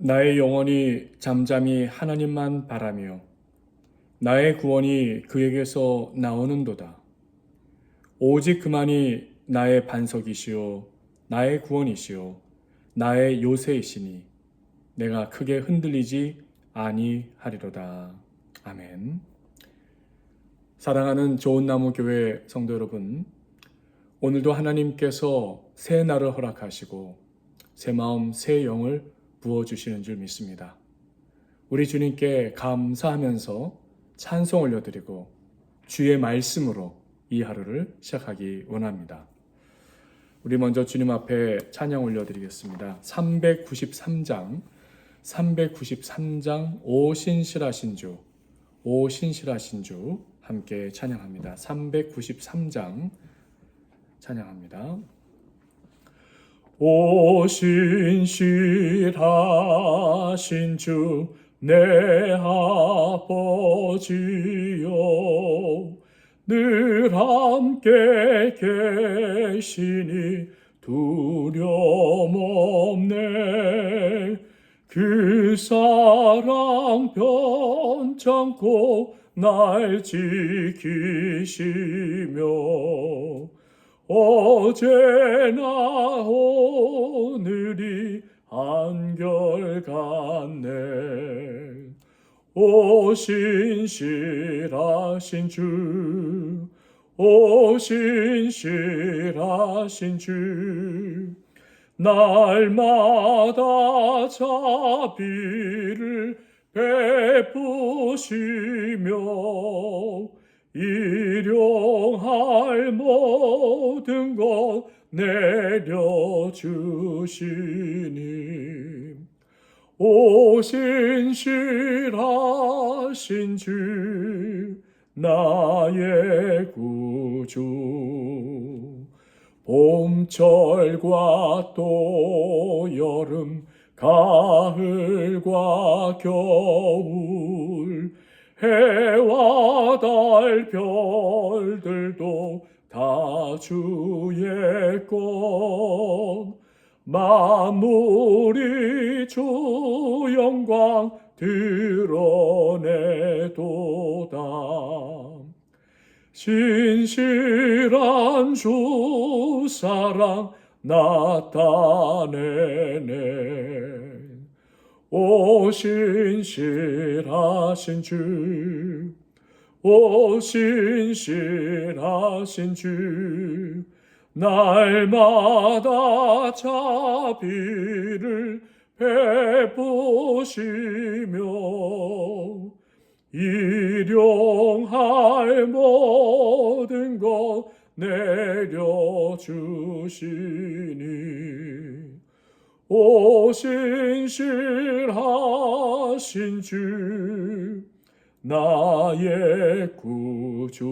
나의 영혼이 잠잠히 하나님만 바라며 나의 구원이 그에게서 나오는도다. 오직 그만이 나의 반석이시요 나의 구원이시요 나의 요새이시니 내가 크게 흔들리지 아니하리로다. 아멘. 사랑하는 좋은나무 교회 성도 여러분, 오늘도 하나님께서 새 날을 허락하시고 새 마음 새 영을 부어주시는 줄 믿습니다. 우리 주님께 감사하면서 찬송 올려드리고 주의 말씀으로 이 하루를 시작하기 원합니다. 우리 먼저 주님 앞에 찬양 올려드리겠습니다. 393장 오 신실하신 주 함께 찬양합니다. 393장 찬양합니다. 오 신실하신 주 내 아버지여, 늘 함께 계시니 두려움 없네. 그 사랑 변찮고 날 지키시며 어제나 오늘이 한결같네. 오 신실하신 주, 오 신실하신 주, 날마다 자비를 베푸시며 일용할 모든 것 내려주시니 오 신실하신 주 나의 구주. 봄철과 또 여름 가을과 겨울 해와 달 별들도 다 주의 것. 만물이 주 영광 드러내도다. 신실한 주 사랑 나타내네. 오 신실하신 주, 오 신실하신 주, 날마다 자비를 베푸시며 일용할 모든 것 내려주시니 오 신실하신 주 나의 구주.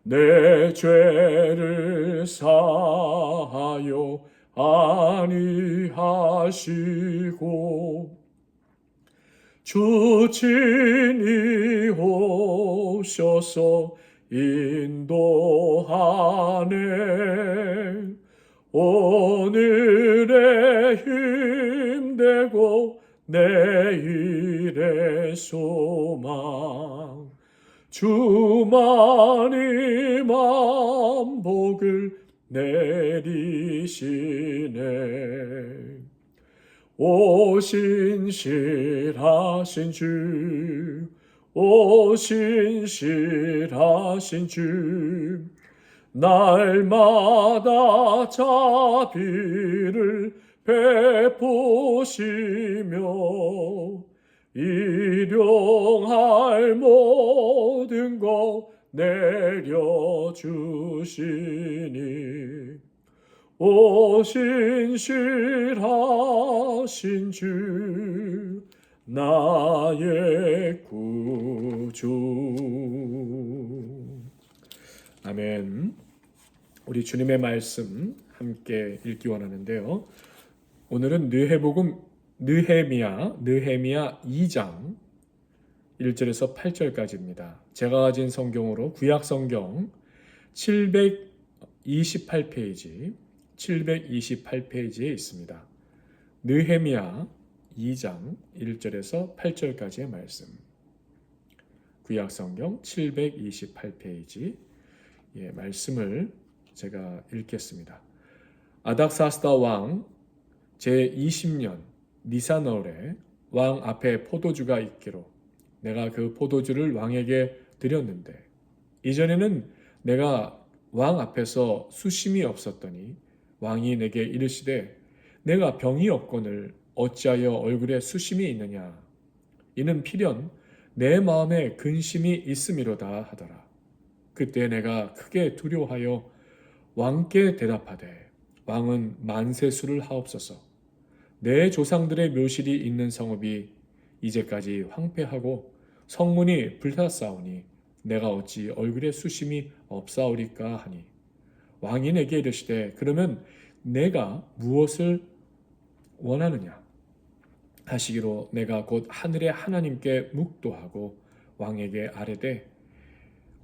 내 죄를 사하여 아니하시고 주 친히 오셔서 인도하네. 오늘의 힘되고 내일의 소망, 주만이 만복을 내리시네. 오 신실하신 주, 오 신실하신 주, 날마다 자비를 베푸시며 일용할 모든 것 내려주시니 오 신실하신 주 나의 구주. 아멘. 우리 주님의 말씀 함께 읽기 원하는데요. 오늘은 느헤미야 2장 1절에서 8절까지입니다. 제가 가진 성경으로 구약 성경 728페이지에 있습니다. 느헤미야 2장 1절에서 8절까지의 말씀. 구약성경 728페이지 말씀을 제가 읽겠습니다. 아닥사스다 왕 제20년 니사널에 왕 앞에 포도주가 있기로 내가 그 포도주를 왕에게 드렸는데 이전에는 내가 왕 앞에서 수심이 없었더니 왕이 내게 이르시되 내가 병이 없거늘 어찌하여 얼굴에 수심이 있느냐 이는 필연 내 마음에 근심이 있음이로다 하더라. 그때 내가 크게 두려워하여 왕께 대답하되 왕은 만세수를 하옵소서. 내 조상들의 묘실이 있는 성읍이 이제까지 황폐하고 성문이 불탔사오니 내가 어찌 얼굴에 수심이 없사오리까 하니 왕이 내게 이르시되 그러면 내가 무엇을 원하느냐 하시기로 내가 곧 하늘의 하나님께 묵도하고 왕에게 아뢰되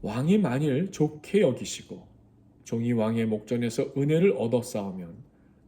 왕이 만일 좋게 여기시고 종이 왕의 목전에서 은혜를 얻었사오면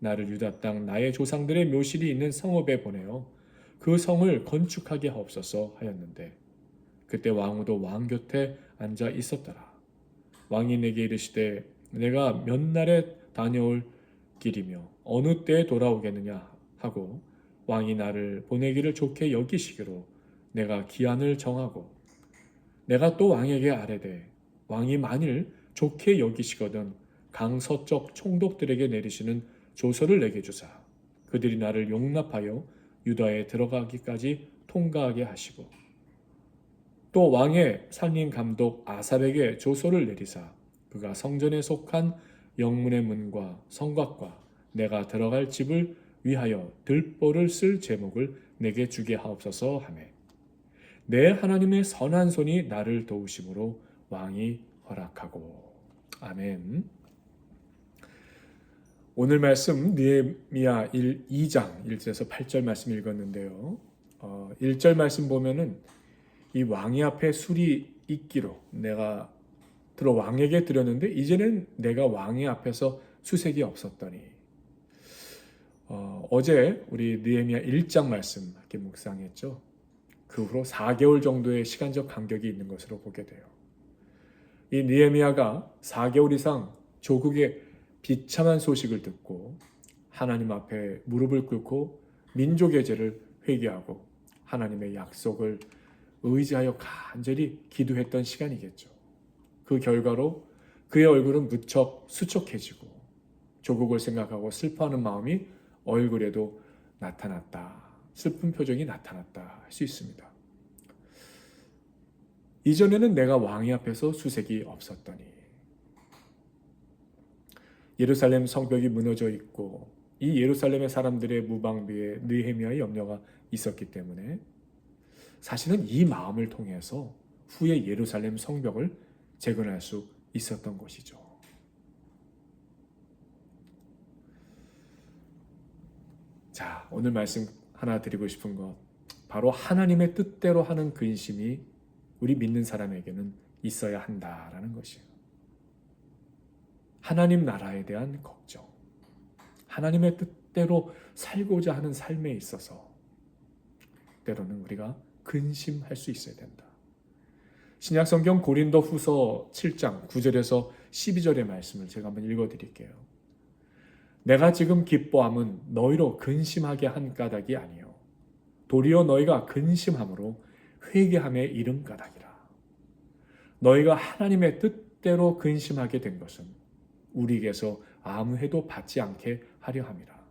나를 유다 땅 나의 조상들의 묘실이 있는 성읍에 보내어 그 성을 건축하게 하옵소서 하였는데 그때 왕후도 왕 곁에 앉아 있었더라. 왕이 내게 이르시되 내가 몇 날에 다녀올 길이며 어느 때에 돌아오겠느냐 하고 왕이 나를 보내기를 좋게 여기시기로 내가 기한을 정하고 내가 또 왕에게 아뢰되 왕이 만일 좋게 여기시거든 강 서쪽 총독들에게 내리시는 조서를 내게 주사 그들이 나를 용납하여 유다에 들어가기까지 통과하게 하시고 또 왕의 살림 감독 아삽에게 조서를 내리사 그가 성전에 속한 영문의 문과 성곽과 내가 들어갈 집을 위하여 들보를 쓸 제목을 내게 주게 하옵소서 하매 내 하나님의 선한 손이 나를 도우심으로 왕이 허락하고. 아멘. 오늘 말씀 느헤미야 2장 1절에서 8절 말씀 읽었는데요. 1절 말씀 보면은 이 왕이 앞에 술이 있기로 내가 왕에게 드렸는데 이제는 내가 왕의 앞에서 수색이 없었더니 어제 우리 느헤미야 1장 말씀 이렇게 묵상했죠. 그 후로 4개월 정도의 시간적 간격이 있는 것으로 보게 돼요. 이 느헤미야가 4개월 이상 조국의 비참한 소식을 듣고 하나님 앞에 무릎을 꿇고 민족의 죄를 회개하고 하나님의 약속을 의지하여 간절히 기도했던 시간이겠죠. 그 결과로 그의 얼굴은 무척 수척해지고 조국을 생각하고 슬퍼하는 마음이 얼굴에도 나타났다. 슬픈 표정이 나타났다 할 수 있습니다. 이전에는 내가 왕의 앞에서 수색이 없었더니 예루살렘 성벽이 무너져 있고 이 예루살렘의 사람들의 무방비에 느헤미야의 염려가 있었기 때문에 사실은 이 마음을 통해서 후에 예루살렘 성벽을 재건할 수 있었던 것이죠. 자, 오늘 말씀 하나 드리고 싶은 것 바로 하나님의 뜻대로 하는 근심이 우리 믿는 사람에게는 있어야 한다라는 것이에요. 하나님 나라에 대한 걱정, 하나님의 뜻대로 살고자 하는 삶에 있어서 때로는 우리가 근심할 수 있어야 된다. 신약성경 고린도 후서 7장 9절에서 12절의 말씀을 제가 한번 읽어드릴게요. 내가 지금 기뻐함은 너희로 근심하게 한 까닭이 아니요 도리어 너희가 근심함으로 회개함에 이른 까닭이라. 너희가 하나님의 뜻대로 근심하게 된 것은 우리에게서 아무 해도 받지 않게 하려 함이라.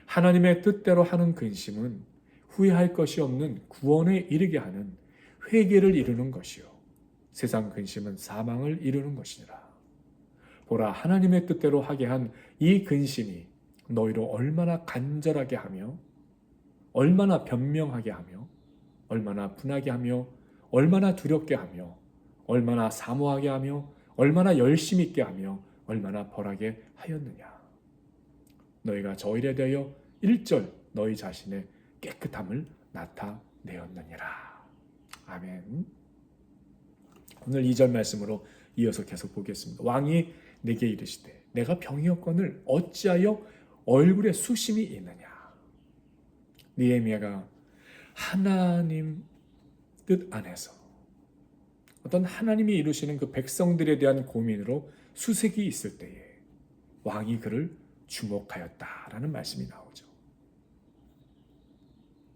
하나님의 뜻대로 하는 근심은 후회할 것이 없는 구원에 이르게 하는 회개를 이루는 것이요 세상 근심은 사망을 이루는 것이니라. 보라, 하나님의 뜻대로 하게 한 이 근심이 너희로 얼마나 간절하게 하며 얼마나 변명하게 하며 얼마나 분하게 하며 얼마나 두렵게 하며 얼마나 사모하게 하며 얼마나 열심 있게 하며 얼마나 벌하게 하였느냐. 너희가 저 일에 대하여 1절 너희 자신의 깨끗함을 나타내었느니라. 아멘. 오늘 2절 말씀으로 이어서 계속 보겠습니다. 왕이 내게 이르시되 내가 병이 없거늘 어찌하여 얼굴에 수심이 있느냐. 느헤미야가 하나님 뜻 안에서 어떤 하나님이 이루시는 그 백성들에 대한 고민으로 수색이 있을 때에 왕이 그를 주목하였다라는 말씀이 나오죠.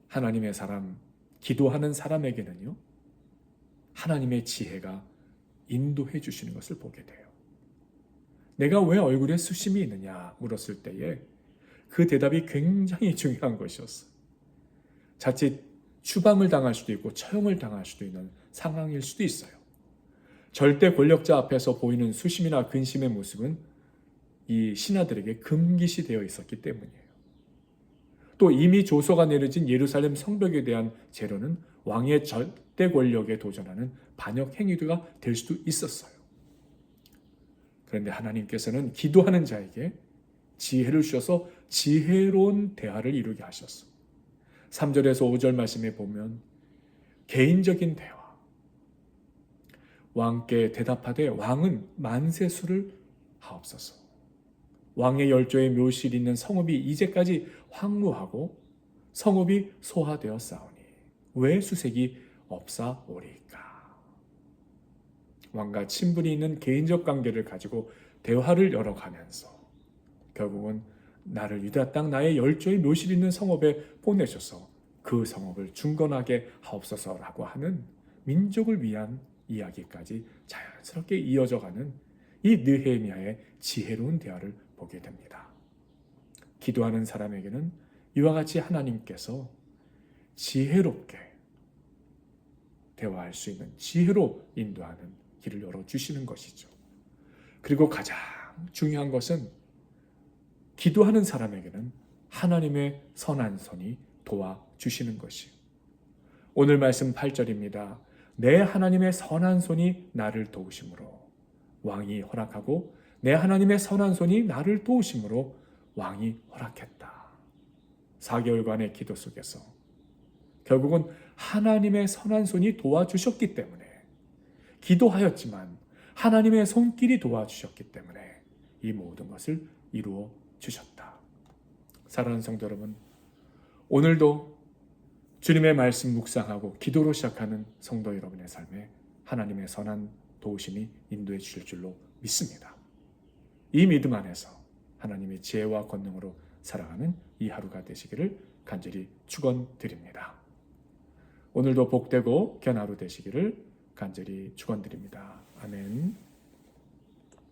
하나님의 사람, 기도하는 사람에게는요, 하나님의 지혜가 인도해 주시는 것을 보게 돼요. 내가 왜 얼굴에 수심이 있느냐 물었을 때에 그 대답이 굉장히 중요한 것이었어요. 자칫 추방을 당할 수도 있고 처형을 당할 수도 있는 상황일 수도 있어요. 절대 권력자 앞에서 보이는 수심이나 근심의 모습은 이 신하들에게 금기시 되어 있었기 때문이에요. 또 이미 조서가 내려진 예루살렘 성벽에 대한 재료는 왕의 절대 권력에 도전하는 반역 행위가 될 수도 있었어요. 그런데 하나님께서는 기도하는 자에게 지혜를 주셔서 지혜로운 대화를 이루게 하셨어. 3절에서 5절 말씀에 보면 개인적인 대화. 왕께 대답하되 왕은 만세수를 하옵소서. 왕의 열조의 묘실이 있는 성읍이 이제까지 황무하고 성읍이 소화되어 싸우니 왜 수색이 없사오리까. 왕과 친분이 있는 개인적 관계를 가지고 대화를 열어가면서 결국은 나를 유다 땅 나의 열조의 묘실 있는 성읍에 보내셔서 그 성읍을 중건하게 하옵소서라고 하는 민족을 위한 이야기까지 자연스럽게 이어져가는 이 느헤미야의 지혜로운 대화를 보게 됩니다. 기도하는 사람에게는 이와 같이 하나님께서 지혜롭게 대화할 수 있는 지혜로 인도하는 길을 열어주시는 것이죠. 그리고 가장 중요한 것은 기도하는 사람에게는 하나님의 선한 손이 도와주시는 것이요. 오늘 말씀 8절입니다. 내 하나님의 선한 손이 나를 도우심으로 왕이 허락하고 내 하나님의 선한 손이 나를 도우심으로 왕이 허락했다. 4개월간의 기도 속에서 결국은 하나님의 선한 손이 도와주셨기 때문에 기도하였지만 하나님의 손길이 도와주셨기 때문에 이 모든 것을 이루어 주셨다. 사랑하는 성도 여러분, 오늘도 주님의 말씀 묵상하고 기도로 시작하는 성도 여러분의 삶에 하나님의 선한 도우심이 인도해 주실 줄로 믿습니다. 이 믿음 안에서 하나님의 지혜와 권능으로 살아가는 이 하루가 되시기를 간절히 축원드립니다. 오늘도 복되고 귀한 하루 되시기를 간절히 축원드립니다. 아멘.